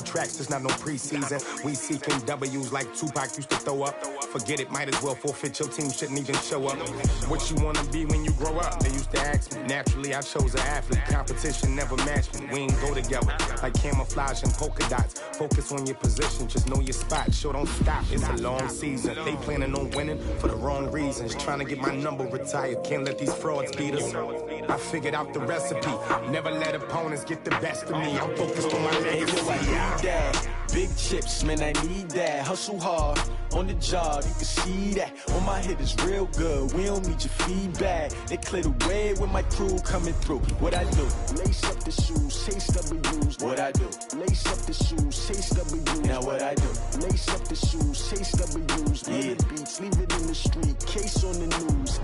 Tracks, it's not no preseason. We seeking W's like Tupac used to throw up. Forget it, might as well forfeit. Your team shouldn't even show up. What you wanna be when you grow up? They used to ask me. Naturally, I chose an athlete. Competition never matched me. We ain't go together like camouflage and polka dots. Focus on your position, just know your spot. Sure, don't stop. It's a long season. They planning on winning for the wrong reasons. Trying to get my number retired. Can't let these frauds beat us. I figured out the recipe. Never let opponents get the best of me. I'm focused on my legacy. That. Big chips, man, I need that. Hustle hard on the job, you can see that. On my head is real good, we don't need your feedback. They clear the way with my crew coming through. What I do? Lace up the shoes, chase W's. What I do? Lace up the shoes, chase W's. Now what I do? Lace up the shoes, chase W's. Yeah. The beats, leave it in the street, case on the news.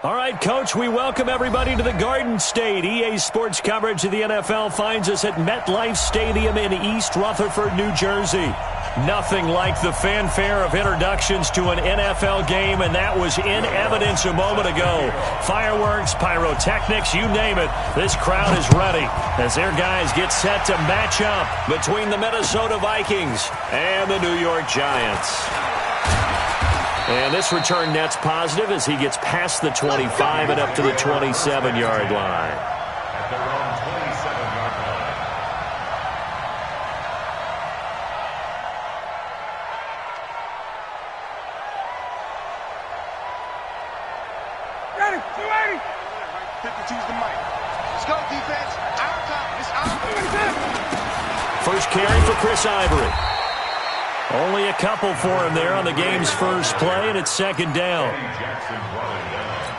All right, Coach, we welcome everybody to the Garden State. EA Sports coverage of the NFL finds us at MetLife Stadium in East Rutherford, New Jersey. Nothing like the fanfare of introductions to an NFL game, and that was in evidence a moment ago. Fireworks, pyrotechnics, you name it. This crowd is ready as their guys get set to match up between the Minnesota Vikings and the New York Giants. And this return net's positive as he gets past the 25 and up to the 27-yard line. Ready, 280. 52's the mic. Let's go, defense. Our time. First carry for Chris Ivory. Only a couple for him there on the game's first play, and it's second down.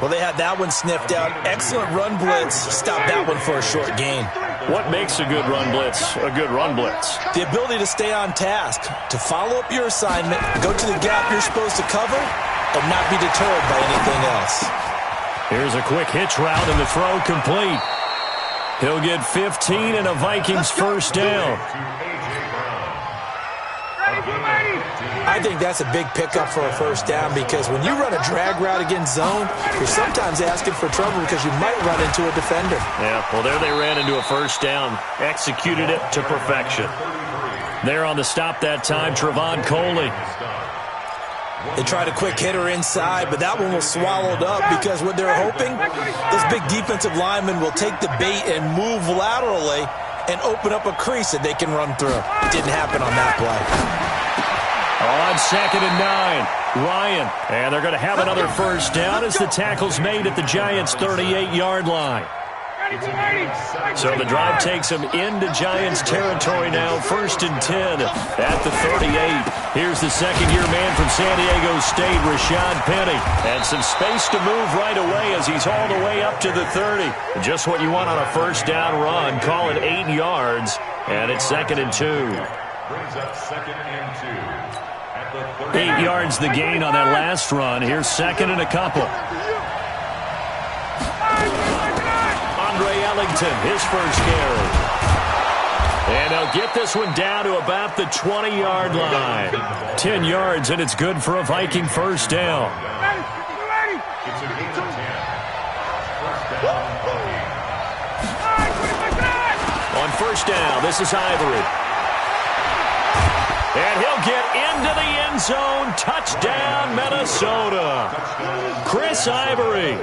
Well, they had that one sniffed out. Excellent run blitz. Stop that one for a short gain. What makes a good run blitz a good run blitz? The ability to stay on task, to follow up your assignment, go to the gap you're supposed to cover, and not be deterred by anything else. Here's a quick hitch route, and the throw complete. He'll get 15 and a Vikings first down. I think that's a big pickup for a first down because when you run a drag route against zone, you're sometimes asking for trouble because you might run into a defender. Yeah, well, there they ran into a first down. Executed it to perfection. There on the stop that time, Trevon Coley. They tried a quick hitter inside, but that one was swallowed up because what they're hoping, this big defensive lineman will take the bait and move laterally and open up a crease that they can run through. It didn't happen on that play. On second and 9, Ryan. And they're going to have another first down as the tackle's made at the Giants' 38-yard line. So the drive takes them into Giants territory now, first and 10 at the 38. Here's the second-year man from San Diego State, Rashad Penny. And some space to move right away as he's hauled away up to the 30. Just what you want on a first down run. Call it 8 yards, and it's second and 2. Brings up second and 2. 8 yards the gain on that last run. Here's second and a couple. Andre Ellington, his first carry. And they'll get this one down to about the 20-yard line. 10 yards, and it's good for a Viking first down. It's a gain of 10. On first down, this is Ivory. And he'll get into the end zone. Touchdown, Minnesota. Chris Ivory,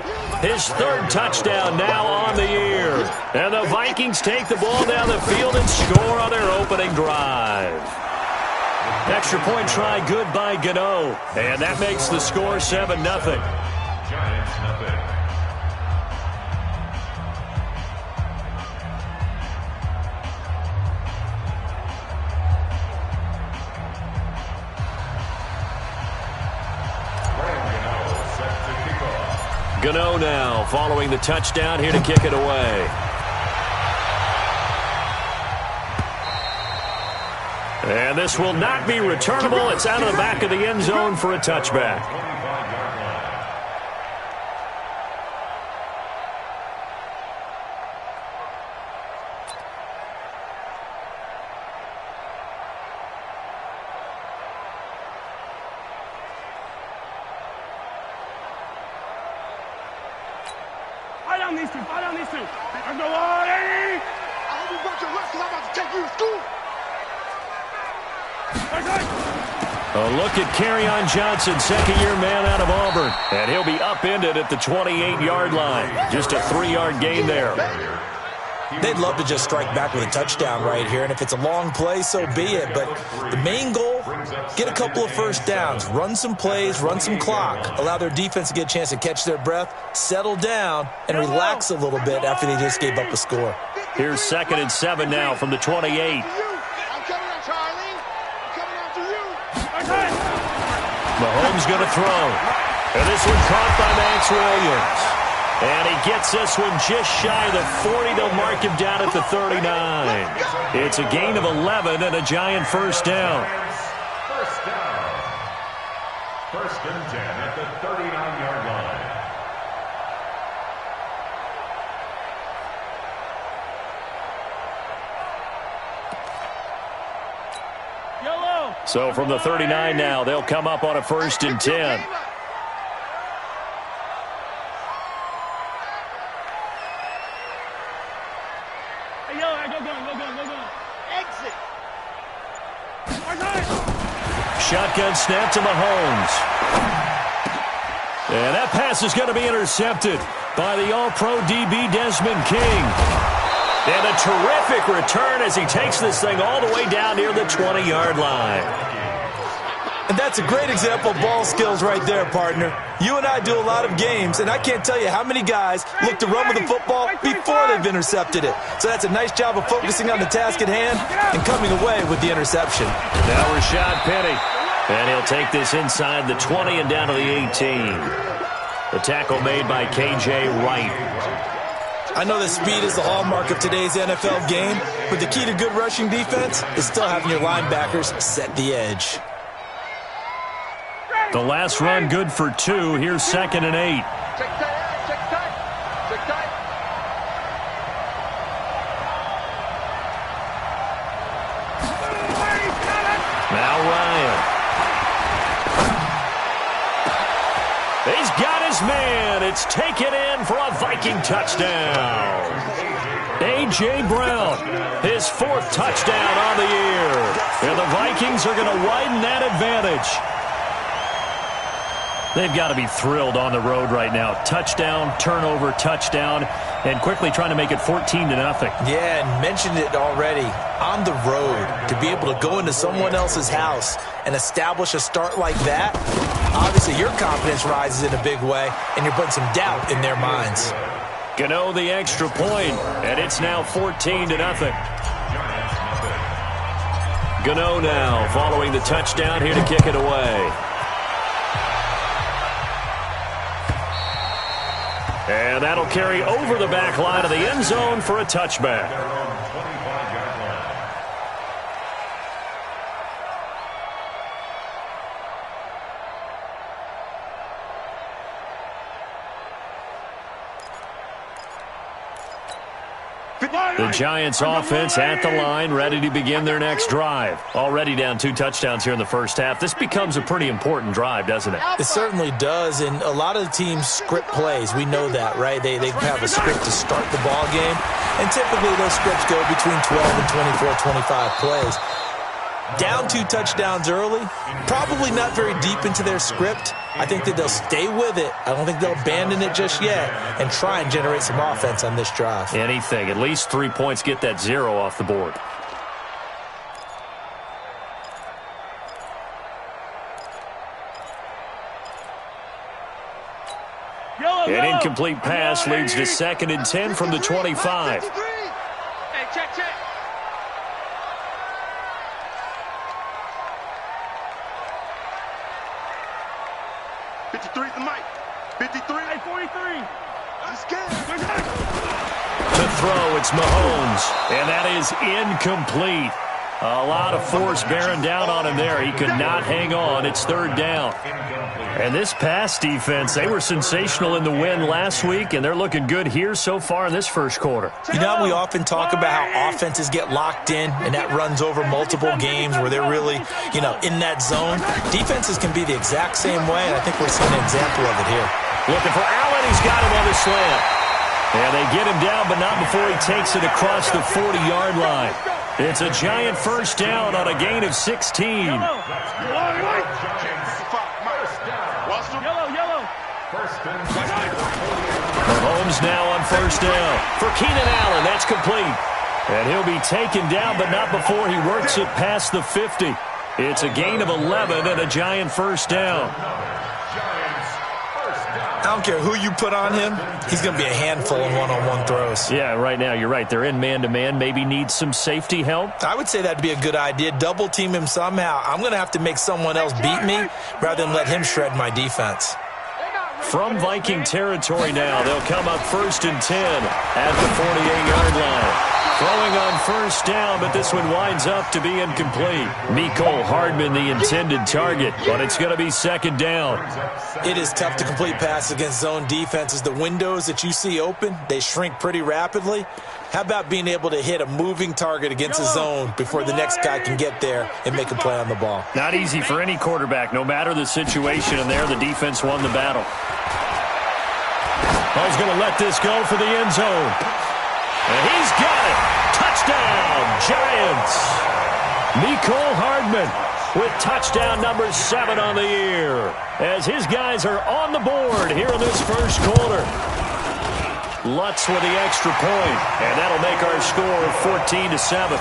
his third touchdown now on the year. And the Vikings take the ball down the field and score on their opening drive. Extra point try good by Gano. And that makes the score 7-0. Giants nothing. Gano now following the touchdown, here to kick it away. And this will not be returnable. It's out of the back of the end zone for a touchback. A look at Kerryon Johnson, second-year man out of Auburn. And he'll be upended at the 28-yard line. Just a 3-yard gain there. They'd love to just strike back with a touchdown right here, and if it's a long play, so be it. But the main goal, get a couple of first downs, run some plays, run some clock, allow their defense to get a chance to catch their breath, settle down, and relax a little bit after they just gave up a score. Here's second and 7 now from the 28. Mahomes going to throw. And this one caught by Max Williams. And he gets this one just shy of the 40. They'll mark him down at the 39. It's a gain of 11 and a Giant first down. First down. First and 10 at the 39-yard line. So from the 39 now, they'll come up on a first and 10. Shotgun snap to Mahomes. And that pass is going to be intercepted by the All-Pro DB Desmond King. And a terrific return as he takes this thing all the way down near the 20-yard line. And that's a great example of ball skills right there, partner. You and I do a lot of games, and I can't tell you how many guys look to run with the football before they've intercepted it. So that's a nice job of focusing on the task at hand and coming away with the interception. Now Rashad Penny. And he'll take this inside the 20 and down to the 18. The tackle made by K.J. Wright. I know that speed is the hallmark of today's NFL game, but the key to good rushing defense is still having your linebackers set the edge. The last run good for 2. Here's 2nd and 8. Check tight, check tight, check tight. Now Ryan. He's got his man. It's taken in for a Viking touchdown. A.J. Brown, his 4th touchdown on the year. And the Vikings are going to widen that advantage. They've got to be thrilled on the road right now. Touchdown, turnover, touchdown, and quickly trying to make it 14-0. Yeah, and mentioned it already. On the road, to be able to go into someone else's house and establish a start like that, obviously your confidence rises in a big way, and you're putting some doubt in their minds. Gano the extra point, and it's now 14-0. Gano now following the touchdown here to kick it away. And that'll carry over the back line of the end zone for a touchback. The Giants offense at the line, ready to begin their next drive. Already down 2 touchdowns here in the first half. This becomes a pretty important drive, doesn't it? It certainly does, and a lot of the teams script plays. We know that, right? They have a script to start the ball game, and typically those scripts go between 12 and 24, 25 plays. Down 2 touchdowns early, probably not very deep into their script. I think that they'll stay with it. I don't think they'll abandon it just yet and try and generate some offense on this drive. Anything. At least 3 points, get that 0 off the board. An incomplete pass leads to 2nd and 10 from the 25. Hey, check. 53 the mic. 53. Hey, 43. Let's get it. To throw, it's Mahomes. And that is incomplete. A lot of force bearing down on him there. He could not hang on. It's 3rd down. And this pass defense, they were sensational in the win last week, and they're looking good here so far in this first quarter. You know, we often talk about how offenses get locked in, and that runs over multiple games where they're really, in that zone. Defenses can be the exact same way, and I think we're seeing an example of it here. Looking for Allen. He's got him on the slant. And they get him down, but not before he takes it across the 40-yard line. It's a Giant first down on a gain of 16. Mahomes now on first down. For Keenan Allen, that's complete. And he'll be taken down, but not before he works it past the 50. It's a gain of 11 and a Giant first down. I don't care who you put on him, he's going to be a handful in one-on-one throws. Yeah, right now, you're right. They're in man-to-man. Maybe need some safety help. I would say that'd be a good idea. Double team him somehow. I'm going to have to make someone else beat me rather than let him shred my defense. From Viking territory now, they'll come up 1st and 10 at the 48-yard line. Throwing on first down, but this one winds up to be incomplete. Mecole Hardman, the intended target, but it's going to be 2nd down. It is tough to complete passes against zone defenses. The windows that you see open, they shrink pretty rapidly. How about being able to hit a moving target against a zone before the next guy can get there and make a play on the ball? Not easy for any quarterback, no matter the situation, and there the defense won the battle. He's going to let this go for the end zone. And he's got it. Touchdown, Giants. Mecole Hardman with touchdown number 7 on the year as his guys are on the board here in this first quarter. Lutz with the extra point, and that'll make our score 14-7.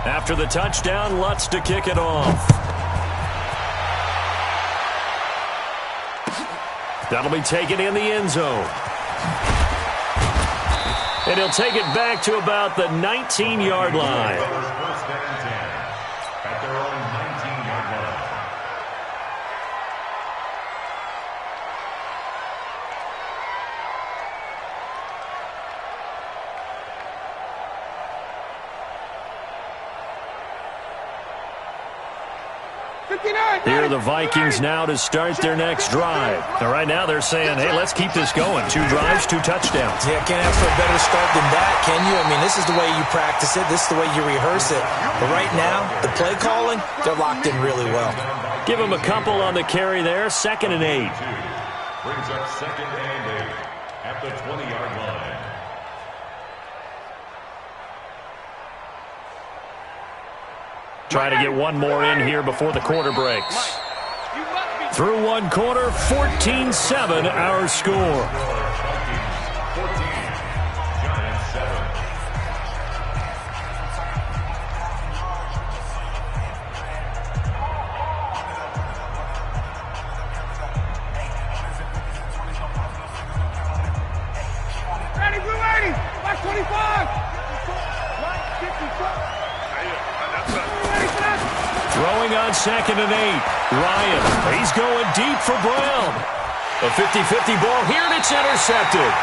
After the touchdown, Lutz to kick it off. That'll be taken in the end zone. And he'll take it back to about the 19-yard line. First and 10 at their own 19-yard line. Here are the Vikings now to start their next drive. Now, right now they're saying, hey, let's keep this going. 2 drives, 2 touchdowns. Yeah, can't ask for a better start than that, can you? I mean, this is the way you practice it. This is the way you rehearse it. But right now, the play calling, they're locked in really well. Give them a couple on the carry there. 2nd and 8. Brings up 2nd and 8 at the 20-yard line. Try to get one more in here before the quarter breaks. Through one quarter, 14-7 our score. 14, Giants 7. Ready, blue 80, back 25. Right 55. Throwing on 2nd and 8. Ryan, he's going deep for Brown. A 50-50 ball here, and it's intercepted.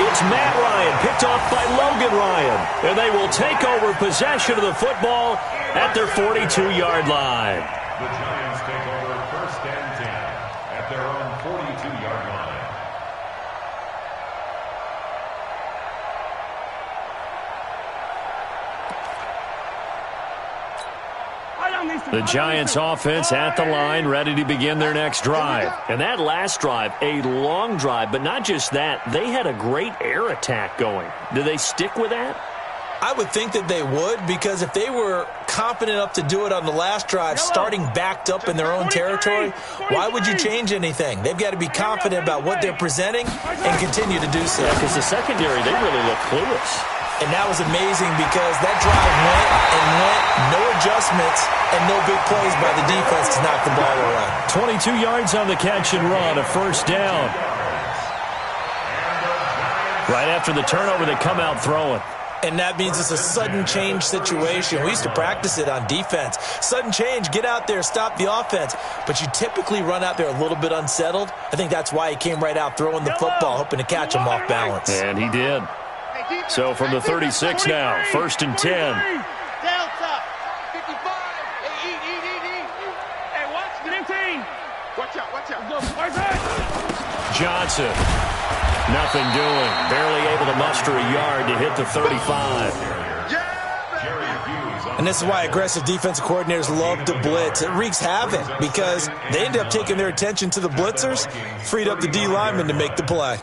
It's Matt Ryan, picked off by Logan Ryan. And they will take over possession of the football at their 42-yard line. The Giants take over 1st and 10 at their own 42-yard line. The Giants offense at the line, ready to begin their next drive. And that last drive, a long drive, but not just that. They had a great air attack going. Do they stick with that? I would think that they would, because if they were confident enough to do it on the last drive, starting backed up in their own territory, why would you change anything? They've got to be confident about what they're presenting and continue to do so. Yeah, because the secondary, they really look clueless. And that was amazing because that drive went and went, no adjustments, and no big plays by the defense to knock the ball away. 22 yards on the catch and run, a 1st down. Right after the turnover, they come out throwing. And that means it's a sudden change situation. We used to practice it on defense. Sudden change, get out there, stop the offense. But you typically run out there a little bit unsettled. I think that's why he came right out throwing the football, hoping to catch him off balance. And he did. So from the 36 now, 1st and 10. Delta, 55. Hey, eat. Hey, watch the 15. Watch out. Johnson, nothing doing. Barely able to muster a yard to hit the 35. And this is why aggressive defensive coordinators love to blitz. It wreaks havoc because they end up taking their attention to the blitzers, freed up the D lineman to make the play.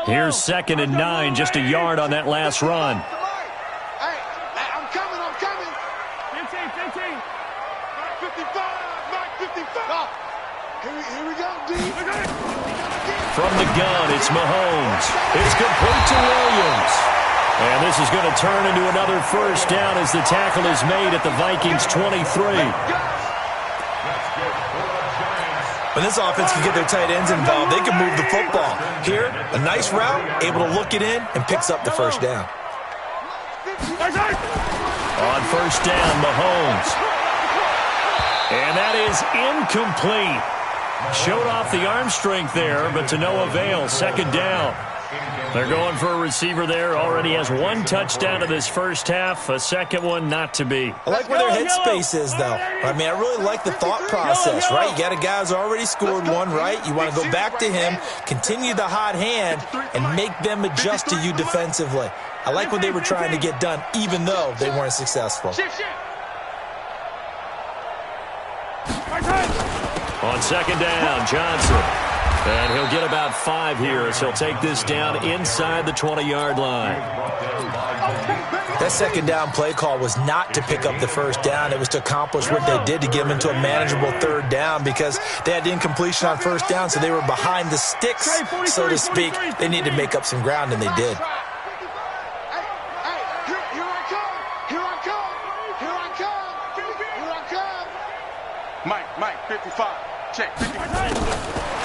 Here's 2nd and 9, just a yard on that last run. Hey, I'm coming. 15. 55. Here we go, D. From the gun, it's Mahomes. It's complete to Williams. And this is going to turn into another 1st down as the tackle is made at the Vikings 23. When this offense can get their tight ends involved, they can move the football. Here, a nice route, able to look it in, and picks up the 1st down. On 1st down, Mahomes. And that is incomplete. Showed off the arm strength there, but to no avail. 2nd down. They're going for a receiver there. Already has 1 touchdown in this first half. A 2nd one not to be. I like where their headspace is, though. I mean, I really like the thought process, right? You got a guy who's already scored 1, right? You want to go back to him, continue the hot hand, and make them adjust to you defensively. I like what they were trying to get done, even though they weren't successful. On 2nd down, Johnson. And he'll get about 5 here as he'll take this down inside the 20-yard line. That 2nd down play call was not to pick up the 1st down. It was to accomplish what they did to get them into a manageable 3rd down because they had incompletion on 1st down, so they were behind the sticks, so to speak. They needed to make up some ground, and they did. 55. Check. 55.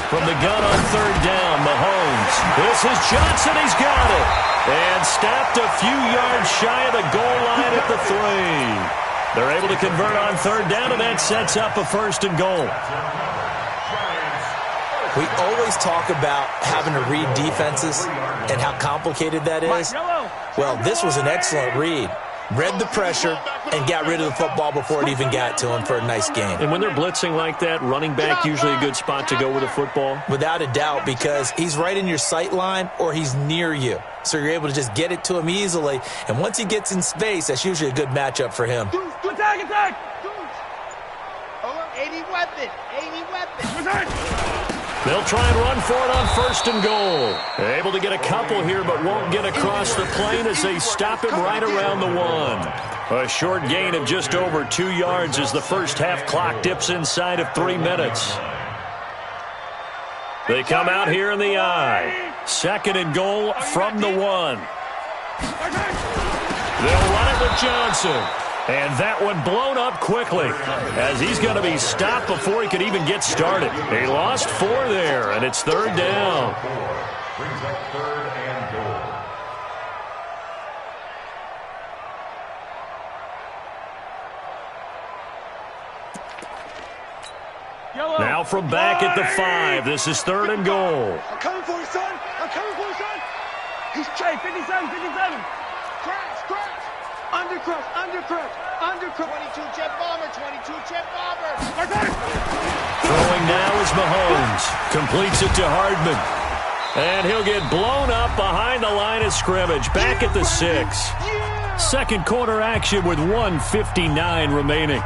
From the gun on third down, Mahomes. This is Johnson. He's got it. And snapped a few yards shy of the goal line at the 3. They're able to convert on third down, and that sets up a first and goal. We always talk about having to read defenses and how complicated that is. Well, this was an excellent read. Read the pressure and got rid of the football before it even got to him for a nice gain. And when they're blitzing like that, running back usually a good spot to go with the football? Without a doubt, because he's right in your sight line or he's near you. So you're able to just get it to him easily. And once he gets in space, that's usually a good matchup for him. Attack! 80 weapon! 80 weapon! They'll try and run for it on first and goal. They're able to get a couple here, but won't get across the plane as they stop him right around the 1. A short gain of just over 2 yards as the first half clock dips inside of 3 minutes. They come out here in the I. Second and goal from the 1. They'll run it with Johnson. And that one blown up quickly as he's going to be stopped before he could even get started. He lost 4 there, and it's third down. Brings up third and goal. Now from back at the 5, this is third and goal. I'm coming for you, son. I'm coming for you, son. He's Trey, 57. Crash. Undercrush. 22 jet bomber, 22 jet bomber. Throwing now is Mahomes. Completes it to Hardman. And he'll get blown up behind the line of scrimmage. Back at the 6. Second quarter action with 1:59 remaining.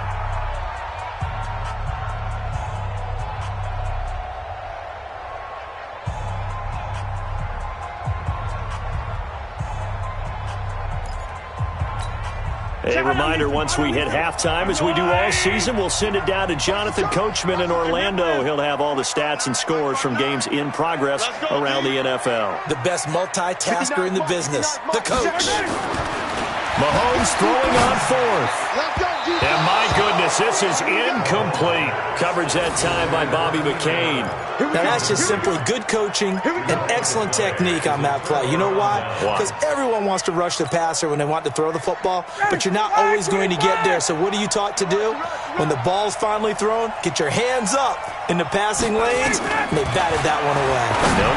A reminder, once we hit halftime, as we do all season, we'll send it down to Jonathan Coachman in Orlando. He'll have all the stats and scores from games in progress around the NFL. The best multitasker in the business, the coach. Mahomes throwing on fourth. And my goodness, this is incomplete. Coverage that time by Bobby McCain. Now that's just simply good coaching and excellent technique on that play. You know why? Because everyone wants to rush the passer when they want to throw the football, but you're not always going to get there. So what are you taught to do? When the ball's finally thrown, get your hands up in the passing lanes, and they batted that one away. No.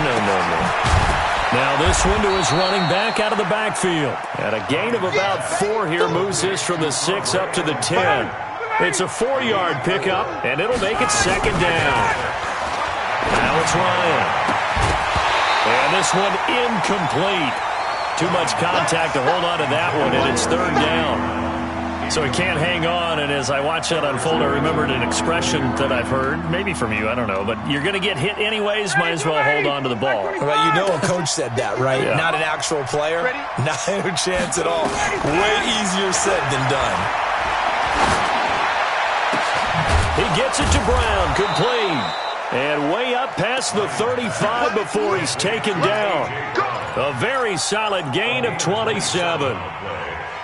Now this one to his running back out of the backfield. And a gain of about 4 here moves this from the 6 up to the 10. It's a 4-yard pickup, and it'll make it second down. Now it's Ryan. And this one incomplete. Too much contact to hold on to that one, and it's third down. So he can't hang on, and as I watch that unfold, I remembered an expression that I've heard, maybe from you, I don't know, but you're going to get hit anyways, might as well hold on to the ball. Well, you know a coach said that, right? Yeah. Not an actual player. Not a chance at all. Way easier said than done. He gets it to Brown, complete. And way up past the 35 before he's taken down. A very solid gain of 27.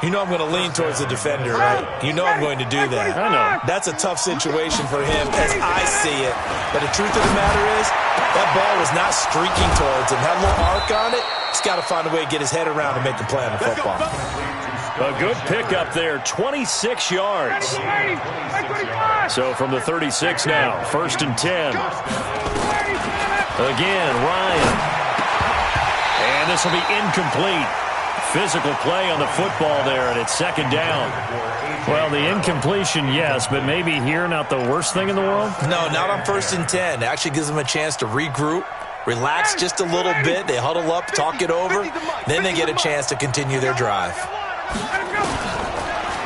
You know I'm going to lean towards the defender, right? You know I'm going to do that. I know. That's a tough situation for him as I see it. But the truth of the matter is, that ball was not streaking towards him. That little arc on it, he's got to find a way to get his head around and make the play on the football. A good pickup there, 26 yards. So from the 36 now, first and 10. Again, Ryan. And this will be incomplete. Physical play on the football there, and it's second down. Well, the incompletion, yes, but maybe here not the worst thing in the world? No, not on first and 10. It actually gives them a chance to regroup, relax just a little bit. They huddle up, talk it over. Then they get a chance to continue their drive.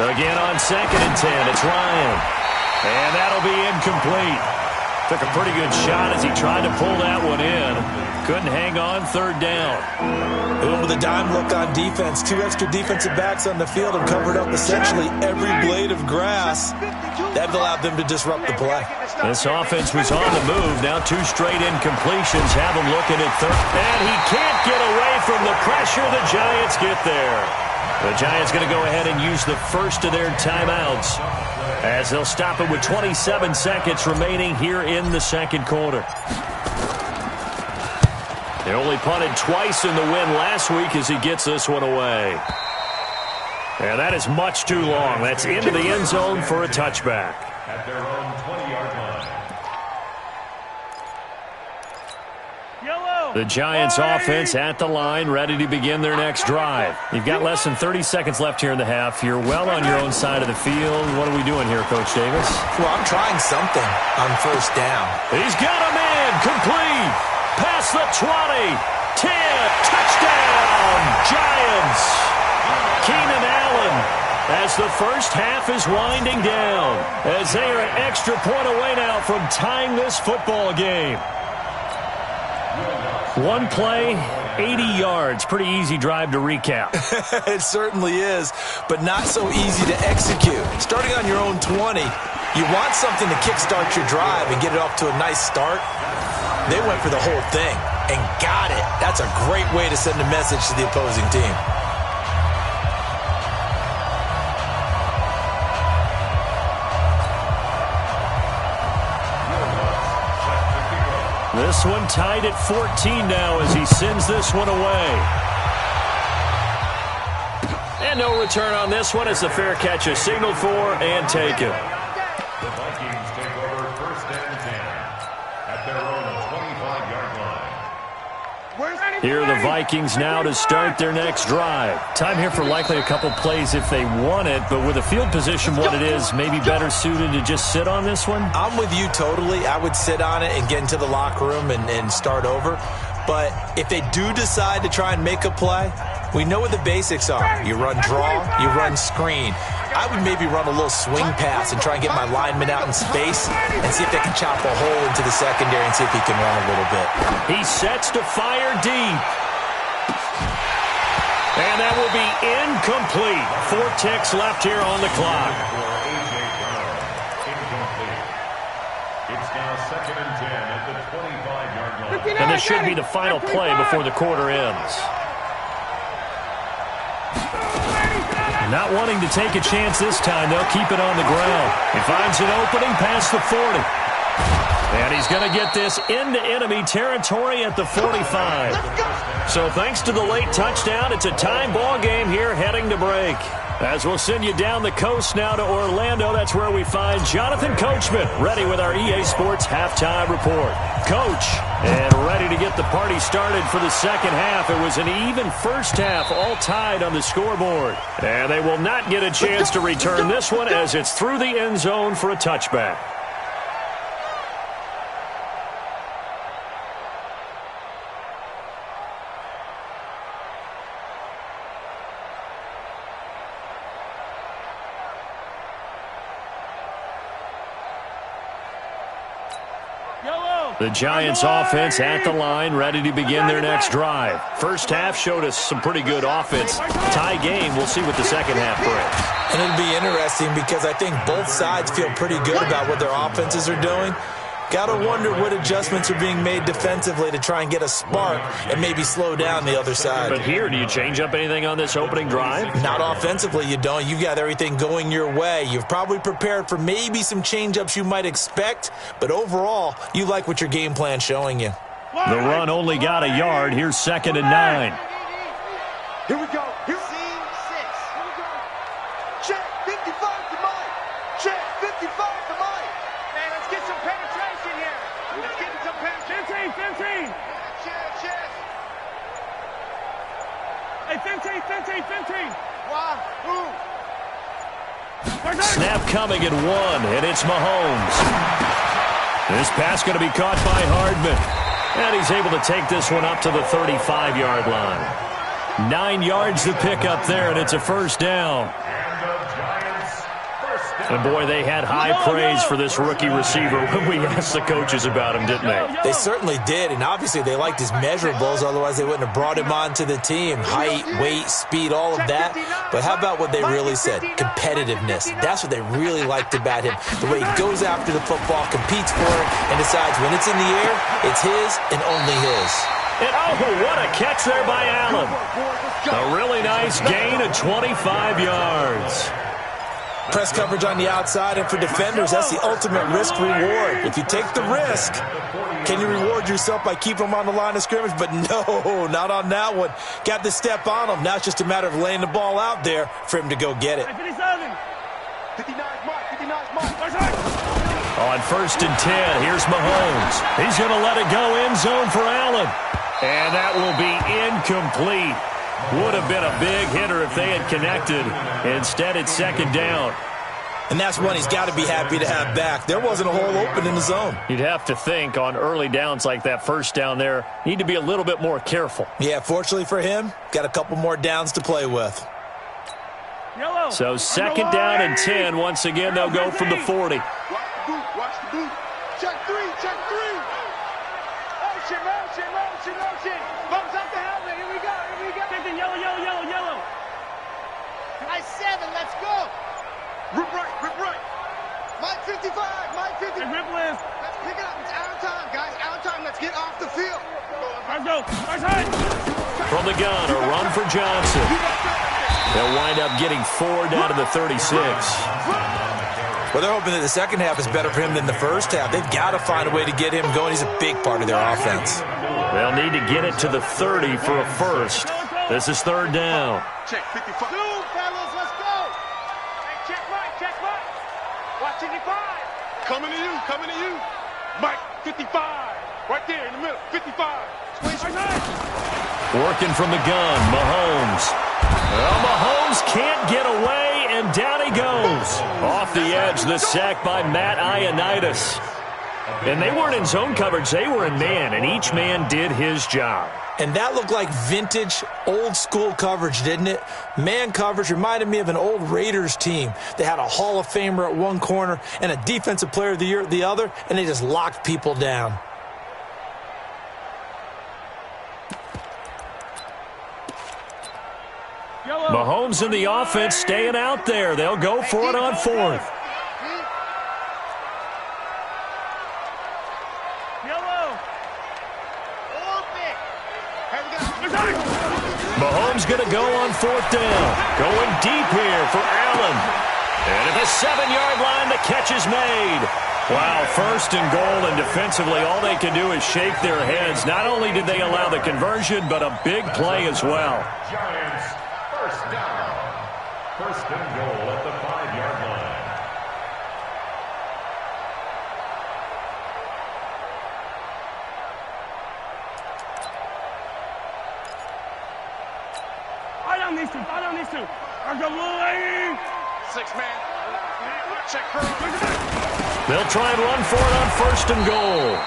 Again on second and 10, it's Ryan. And that'll be incomplete. Took a pretty good shot as he tried to pull that one in. Couldn't hang on, third down. With a dime look on defense, 2 extra defensive backs on the field have covered up essentially every blade of grass. That allowed them to disrupt the play. This offense was on the move. Now 2 straight incompletions have him looking at third. And he can't get away from the pressure. The Giants get there. The Giants going to go ahead and use the first of their timeouts as they'll stop it with 27 seconds remaining here in the second quarter. They only punted twice in the win last week as he gets this one away. And that is much too long. That's into the end zone for a touchback. At their own 20-yard line. The Giants offense at the line, ready to begin their next drive. You've got less than 30 seconds left here in the half. You're well on your own side of the field. What are we doing here, Coach Davis? Well, I'm trying something on first down. He's got a man, complete. Past the 20, 10, touchdown, Giants. Keenan Allen, as the first half is winding down, as they are an extra point away now from tying this football game. One play, 80 yards. Pretty easy drive to recap. It certainly is, but not so easy to execute. Starting on your own 20, you want something to kickstart your drive and get it off to a nice start. They went for the whole thing and got it. That's a great way to send a message to the opposing team. This one tied at 14 now as he sends this one away. And no return on this one as the fair catch is signaled for and taken. The Vikings take over first and 10 at their own 25-yard line. Here are the Vikings now to start their next drive. Time here for likely a couple plays if they want it, but with the field position what it is, maybe better suited to just sit on this one? I'm with you totally. I would sit on it and get into the locker room and start over. But if they do decide to try and make a play, we know what the basics are. You run draw, you run screen. I would maybe run a little swing pass and try and get my lineman out in space and see if they can chop a hole into the secondary and see if he can run a little bit. He sets to fire deep. And that will be incomplete. 4 ticks left here on the clock. It's now second and 10 at the 25-yard line. And this should be the final play before the quarter ends. Not wanting to take a chance this time, they'll keep it on the ground. He finds an opening past the 40. And he's going to get this into enemy territory at the 45. So thanks to the late touchdown, it's a tie ball game here heading to break. As we'll send you down the coast now to Orlando, that's where we find Jonathan Coachman, ready with our EA Sports halftime report. Coach, and ready to get the party started for the second half. It was an even first half, all tied on the scoreboard. And they will not get a chance to return this one as it's through the end zone for a touchback. The Giants offense at the line, ready to begin their next drive. First half showed us some pretty good offense. Tie game, we'll see what the second half brings. And it'll be interesting because I think both sides feel pretty good about what their offenses are doing. Got to wonder what adjustments are being made defensively to try and get a spark and maybe slow down the other side. But here, do you change up anything on this opening drive? Not offensively, you don't. You got everything going your way. You've probably prepared for maybe some change-ups you might expect, but overall, you like what your game plan's showing you. The run only got a yard. Here's second and 9. Here we go. Here. Scene 6. Here we go. Check 55 to Mike. Check 55 to Mike. Man, let's get some penetration here. Let's get some penetration. 15. Check. Hey, 15. Wahoo. Snap coming at 1, and it's Mahomes. This pass going to be caught by Hardman. And he's able to take this one up to the 35-yard line. 9 yards to pick up there, and it's a first down. And the Giants first And, boy, they had high praise for this rookie receiver when we asked the coaches about him, didn't they? They certainly did, and obviously they liked his measurables. Otherwise, they wouldn't have brought him onto the team. Height, weight, speed, all of that. But how about what they really said? Competitiveness. That's what they really liked about him. The way he goes after the football, competes for it, and decides when it's in the air, it's his and only his. And, oh, what a catch there by Allen. A really nice gain of 25 yards. Press coverage on the outside, and for defenders, that's the ultimate risk-reward. If you take the risk, can you reward yourself by keeping them on the line of scrimmage? But no, not on that one. Got the step on him. Now it's just a matter of laying the ball out there for him to go get it. 59, On 1st and 10, here's Mahomes. He's going to let it go end zone for Allen. And that will be incomplete. Would have been a big hitter if they had connected. Instead, it's 2nd down. And that's one he's got to be happy to have back. There wasn't a hole open in the zone. You'd have to think on early downs like that 1st down there, need to be a little bit more careful. Yeah, fortunately for him, got a couple more downs to play with. So 2nd down and 10. Once again, they'll go from the 40. Watch the boot. Check three. Motion. Bumps up the helmet. Here we go. Yellow. Nice 7, let's go. Rip right. Mike 55, Mike 50. And rip left. Let's pick it up. It's out of time, guys. Out of time. Let's get off the field. Let's go. Nice hit. From the gun, a run for Johnson. They'll wind up getting 4 down to the 36. Well, they're hoping that the second half is better for him than the first half. They've got to find a way to get him going. He's a big part of their offense. They'll need to get it to the 30 for a first. This is 3rd down. Check 55. Two, fellas, let's go. Hey, check Mike. Watch 55. Coming to you. Mike 55. Right there in the middle. 55. Working from the gun, Mahomes. Well, Mahomes can't get away, and down he goes. Off the edge, the sack by Matt Ioannidis. And they weren't in zone coverage, they were in man, and each man did his job. And that looked like vintage, old-school coverage, didn't it? Man coverage reminded me of an old Raiders team. They had a Hall of Famer at one corner and a Defensive Player of the Year at the other, and they just locked people down. Mahomes and the offense staying out there. They'll go for it on 4th. Mahomes going to go on 4th down. Going deep here for Allen. And at the 7-yard line, the catch is made. Wow, 1st and goal, and defensively, all they can do is shake their heads. Not only did they allow the conversion, but a big play as well. Giants, 1st down. 1st and goal at the 5-yard line. I don't need to. I'll go away. 6-man. Check her. They'll try and run for it on 1st and goal.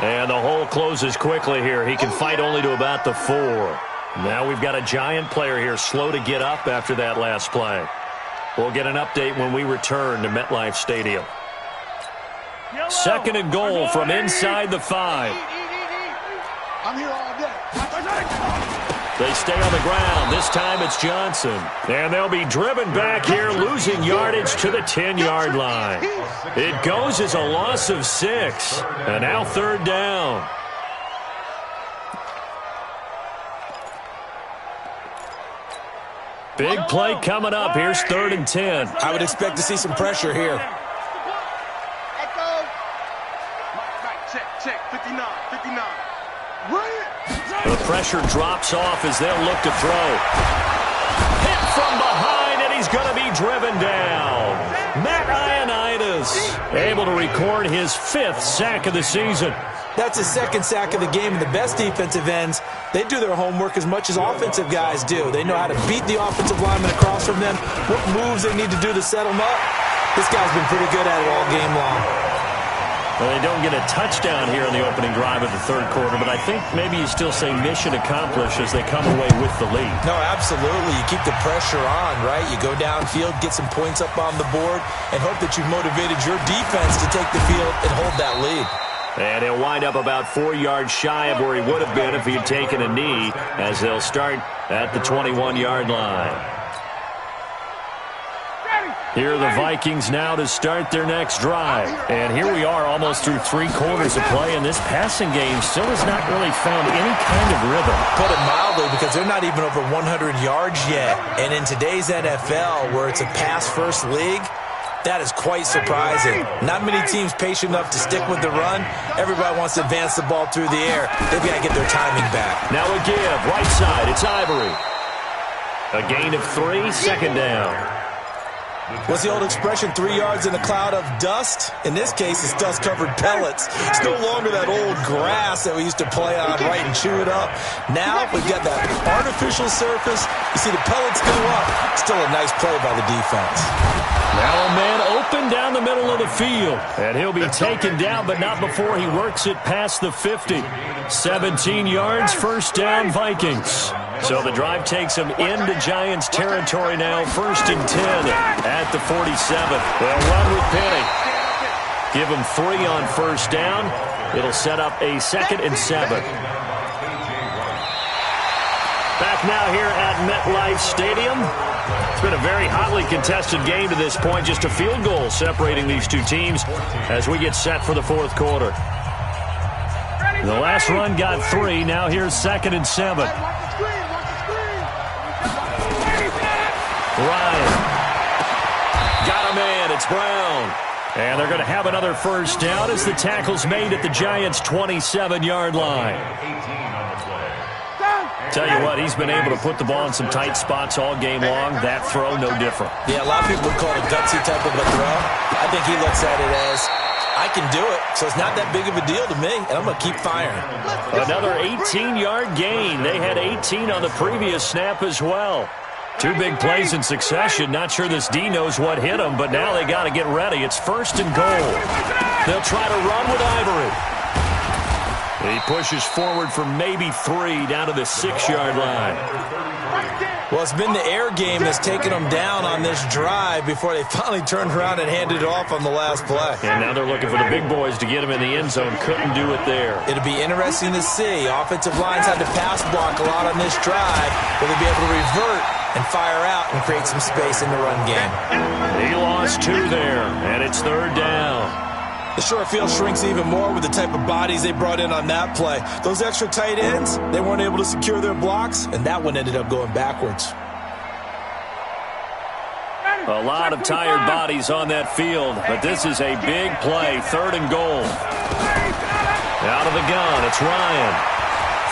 And the hole closes quickly here. He can fight only to about the 4. Now we've got a Giant player here slow to get up after that last play. We'll get an update when we return to MetLife Stadium. 2nd and goal from inside the 5. I'm here all day. They stay on the ground. This time it's Johnson. And they'll be driven back here, losing yardage to the 10-yard line. It goes as a loss of 6. And now 3rd down. Big play coming up. Here's 3rd and 10. I would expect to see some pressure here. Echo. Check. 59. The pressure drops off as they'll look to throw. Hit from behind, and he's going to be driven down. Matt Ioannidis able to record his 5th sack of the season. That's his 2nd sack of the game, and the best defensive ends, they do their homework as much as offensive guys do. They know how to beat the offensive lineman across from them, what moves they need to do to set them up. This guy's been pretty good at it all game long. Well, they don't get a touchdown here in the opening drive of the third quarter, but I think maybe you still say mission accomplished as they come away with the lead. No, absolutely. You keep the pressure on, right? You go downfield, get some points up on the board, and hope that you've motivated your defense to take the field and hold that lead. And he'll wind up about 4 yards shy of where he would have been if he had taken a knee, as they'll start at the 21-yard line. Here are the Vikings now to start their next drive. And here we are almost through 3 quarters of play, and this passing game still has not really found any kind of rhythm. Put it mildly, because they're not even over 100 yards yet. And in today's NFL, where it's a pass-first league, that is quite surprising. Not many teams patient enough to stick with the run. Everybody wants to advance the ball through the air. They've got to get their timing back. Now a give, right side, it's Ivory. A gain of 3, second down. What's the old expression, 3 yards in a cloud of dust? In this case, it's dust-covered pellets. It's no longer that old grass that we used to play on, right, and chew it up. Now we've got that artificial surface. You see the pellets go up. Still a nice play by the defense. Now a man open down the middle of the field. And he'll be taken down, but not before he works it past the 50. 17 yards, first down, Vikings. So the drive takes them into Giants territory now, 1st and 10 at the 47. They'll run with Penny. Give them 3 on first down. It'll set up a 2nd and 7. Back now here at MetLife Stadium. It's been a very hotly contested game to this point. Just a field goal separating these two teams as we get set for the fourth quarter. The last run got 3. Now here's 2nd and 7. Ryan. Got a man. It's Brown. And they're going to have another first down as the tackle's made at the Giants' 27-yard line. Tell you what, he's been able to put the ball in some tight spots all game long. That throw, no different. Yeah, a lot of people would call it a gutsy type of a throw. I think he looks at it as, I can do it, so it's not that big of a deal to me, and I'm going to keep firing. Another 18-yard gain. They had 18 on the previous snap as well. 2 big plays in succession. Not sure this D knows what hit him, but now they got to get ready. It's 1st and goal. They'll try to run with Ivory. He pushes forward for maybe 3 down to the 6-yard line. Well, it's been the air game that's taken them down on this drive before they finally turned around and handed it off on the last play. And now they're looking for the big boys to get him in the end zone. Couldn't do it there. It'll be interesting to see. Offensive lines had to pass block a lot on this drive. Will they be able to revert and fire out and create some space in the run game? He lost 2 there, and it's 3rd down. The short field shrinks even more with the type of bodies they brought in on that play. Those extra tight ends, they weren't able to secure their blocks, and that one ended up going backwards. A lot of tired bodies on that field, but this is a big play. 3rd and goal. Out of the gun, it's Ryan.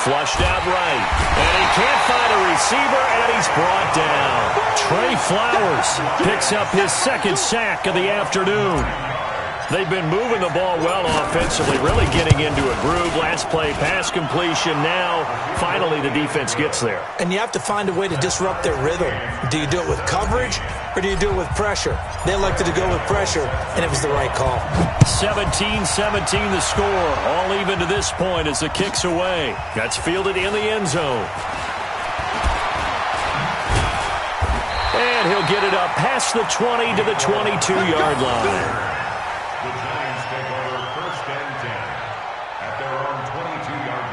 Flushed out right. And he can't find a receiver, and he's brought down. Trey Flowers picks up his 2nd sack of the afternoon. They've been moving the ball well offensively, really getting into a groove. Last play, pass completion. Now, finally, the defense gets there. And you have to find a way to disrupt their rhythm. Do you do it with coverage, or do you do it with pressure? They elected to go with pressure, and it was the right call. 17-17 the score. All even to this point as the kick's away. That's fielded in the end zone. And he'll get it up past the 20 to the 22-yard line. The Giants take over 1st and 10 at their own 22-yard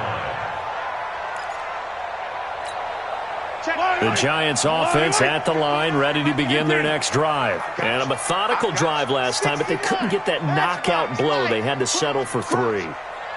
line. The Giants offense at the line, ready to begin their next drive. And a methodical drive last time, but they couldn't get that knockout blow. They had to settle for 3.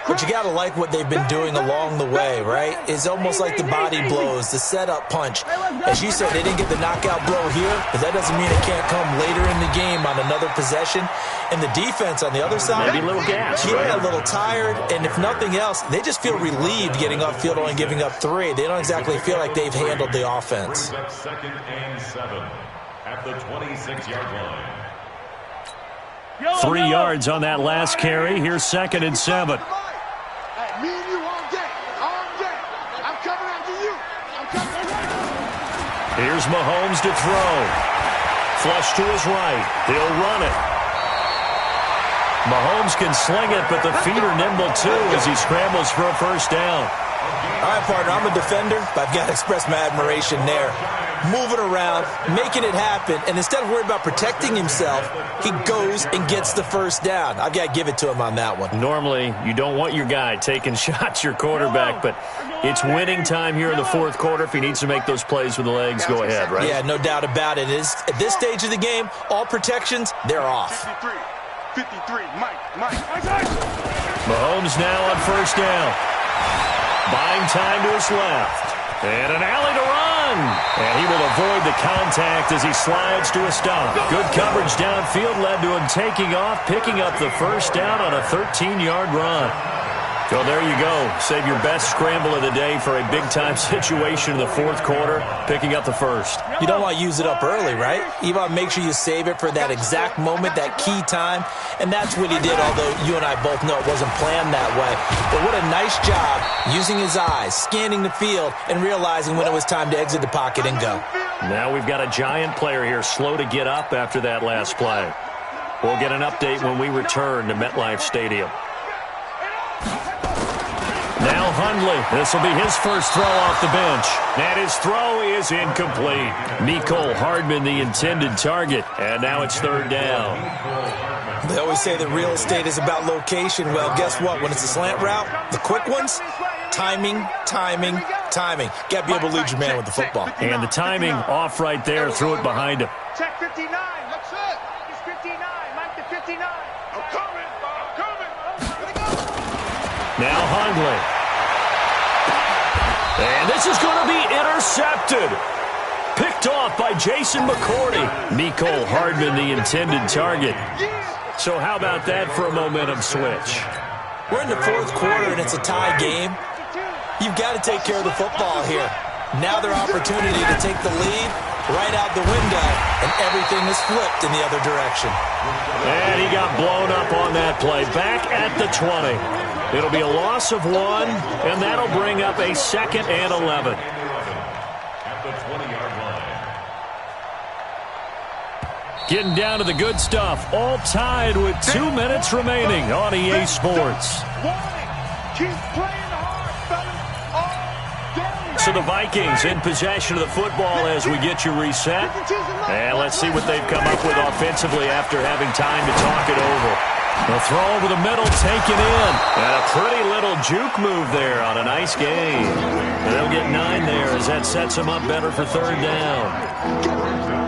But you got to like what they've been doing along the way, right? It's almost like the body blows, the setup punch. As you said, they didn't get the knockout blow here, but that doesn't mean it can't come later in the game on another possession. And the defense on the other side, maybe a little gas, a little tired. And if nothing else, they just feel relieved getting upfield only giving up 3. They don't exactly feel like they've handled the offense. 2nd and 7 at the 26-yard line. 3 yards on that last carry. Here's 2nd and 7. Me and you all day. All day. I'm coming after you. I'm coming. Here's Mahomes to throw. Flush to his right. He'll run it. Mahomes can sling it, but the feet are nimble too as he scrambles for a first down. All right, partner, I'm a defender, but I've got to express my admiration there. Moving around, making it happen, and instead of worrying about protecting himself, he goes and gets the first down. I've got to give it to him on that one. Normally, you don't want your guy taking shots, your quarterback, but it's winning time here in the fourth quarter. If he needs to make those plays with the legs, go ahead, right? Yeah, no doubt about it. At this stage of the game, all protections, they're off. 53, Mike. Mahomes now on first down. Buying time to his left. And an alley to run. And he will avoid the contact as he slides to a stop. Good coverage downfield led to him taking off, picking up the first down on a 13-yard run. So there you go. Save your best scramble of the day for a big-time situation in the fourth quarter, picking up the first. You don't want to use it up early, right? You want to make sure you save it for that exact moment, that key time. And that's what he did, although you and I both know it wasn't planned that way. But what a nice job using his eyes, scanning the field, and realizing when it was time to exit the pocket and go. Now we've got a giant player here slow to get up after that last play. We'll get an update when we return to MetLife Stadium. Now Hundley. This will be his first throw off the bench. And his throw is incomplete. Mecole Hardman, the intended target. And now it's third down. They always say that real estate is about location. Well, guess what? When it's a slant route, the quick ones, timing. Got to be able to lead your man with the football. And the timing off right there. Threw it behind him. Check 59. That's it. It's 59. Mike to 59. I'm coming. Now Hundley. And this is going to be intercepted. Picked off by Jason McCourty. Mecole Hardman, the intended target. So how about that for a momentum switch? We're in the fourth quarter, and it's a tie game. You've got to take care of the football here. Now their opportunity to take the lead right out the window, and everything is flipped in the other direction. And he got blown up on that play. Back at the 20. It'll be a loss of 1, and that'll bring up a 2nd and 11. At the 20-yard line. Getting down to the good stuff. All tied with 2 minutes remaining on EA Sports. Keep playing hard, fellas. So the Vikings in possession of the football as we get you reset. And let's see what they've come up with offensively after having time to talk it over. The throw over the middle, taken in. And a pretty little juke move there on a nice game. And they'll get 9 there as that sets them up better for third down.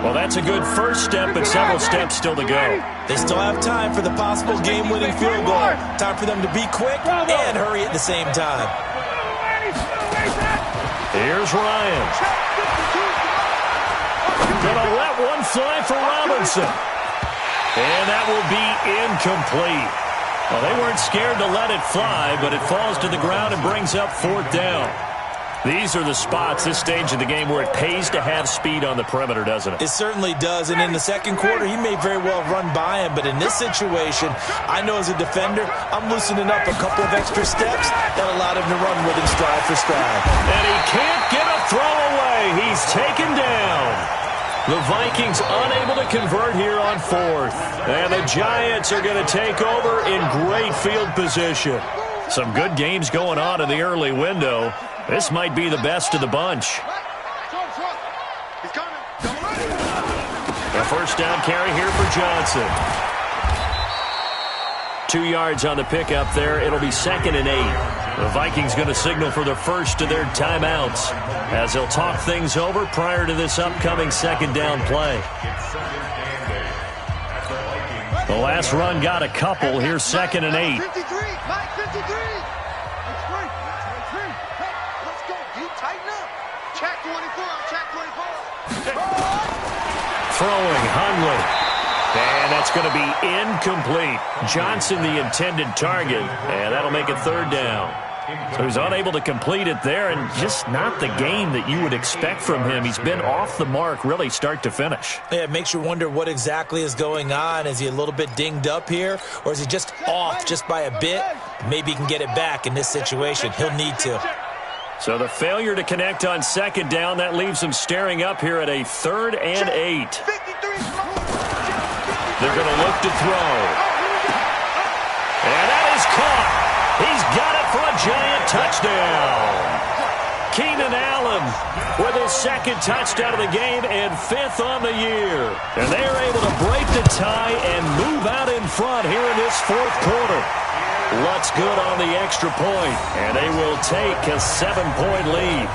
Well, that's a good first step, but several steps still to go. They still have time for the possible game-winning field goal. Time for them to be quick and hurry at the same time. Here's Ryan. Gonna let one fly for Robinson. And that will be incomplete. Well, they weren't scared to let it fly, but it falls to the ground and brings up fourth down. These are the spots, this stage of the game, where it pays to have speed on the perimeter, doesn't it? It certainly does, and in the second quarter, he may very well run by him, but in this situation, I know as a defender, I'm loosening up a couple of extra steps that allowed him to run with him stride for stride. And he can't get a throw away. He's taken down. The Vikings unable to convert here on fourth. And the Giants are going to take over in great field position. Some good games going on in the early window. This might be the best of the bunch. A first down carry here for Johnson. 2 yards on the pickup there. It'll be 2nd and 8. The Vikings going to signal for the first of their timeouts as they'll talk things over prior to this upcoming second down play. The last run got a couple. Here's 2nd and 8. 53, Mike, 53. Let's go. You tighten up. Check 24. Check 24. Throwing Hundley. And that's going to be incomplete. Johnson, the intended target. And that'll make it third down. So he's unable to complete it there, and just not the game that you would expect from him. He's been off the mark really start to finish. Yeah, it makes you wonder what exactly is going on. Is he a little bit dinged up here, or is he just off just by a bit? Maybe he can get it back in this situation. He'll need to. So the failure to connect on second down, that leaves him staring up here at a 3rd and 8. They're going to look to throw. for a Giant touchdown. Keenan Allen with his second touchdown of the game and 5th on the year. And they're able to break the tie and move out in front here in this 4th quarter. Lutz good on the extra point, and they will take a 7-point lead.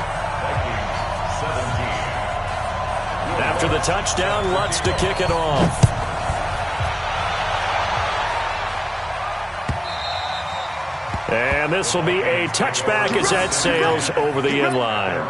After the touchdown, Lutz to kick it off. And this will be a touchback as that sails over the end line.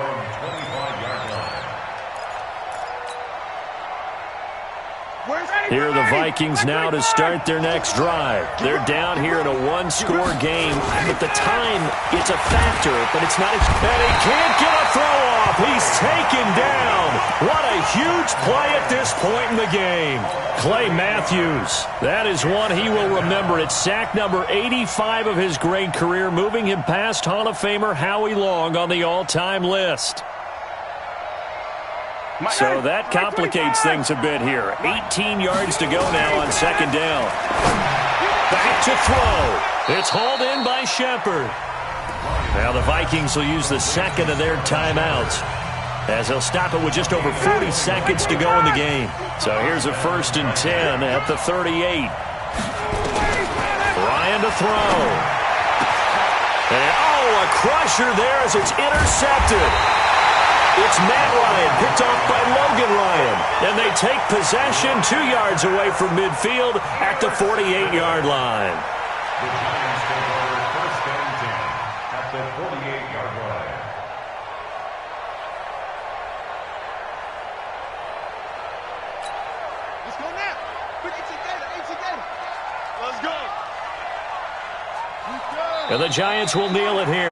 Here are the Vikings now to start their next drive. They're down here in a one-score game. At the time, it's a factor, but it's not. And he can't get a throw off. He's taken down. What a huge play at this point in the game. Clay Matthews, that is one he will remember. It's sack number 85 of his great career, moving him past Hall of Famer Howie Long on the all-time list. So that complicates things a bit here. 18 yards to go now on second down. Back to throw. It's hauled in by Shepard. Now the Vikings will use the second of their timeouts, as they'll stop it with just over 40 seconds to go in the game. So here's a 1st and 10 at the 38. Ryan to throw. And, a crusher there as it's intercepted. It's Matt Ryan, picked off by Logan Ryan. And they take possession 2 yards away from midfield at the 48-yard line. The Giants take over 1st and 10 at the 48-yard line. Let's go now. Quick, it's Let's go. And the Giants will kneel it here.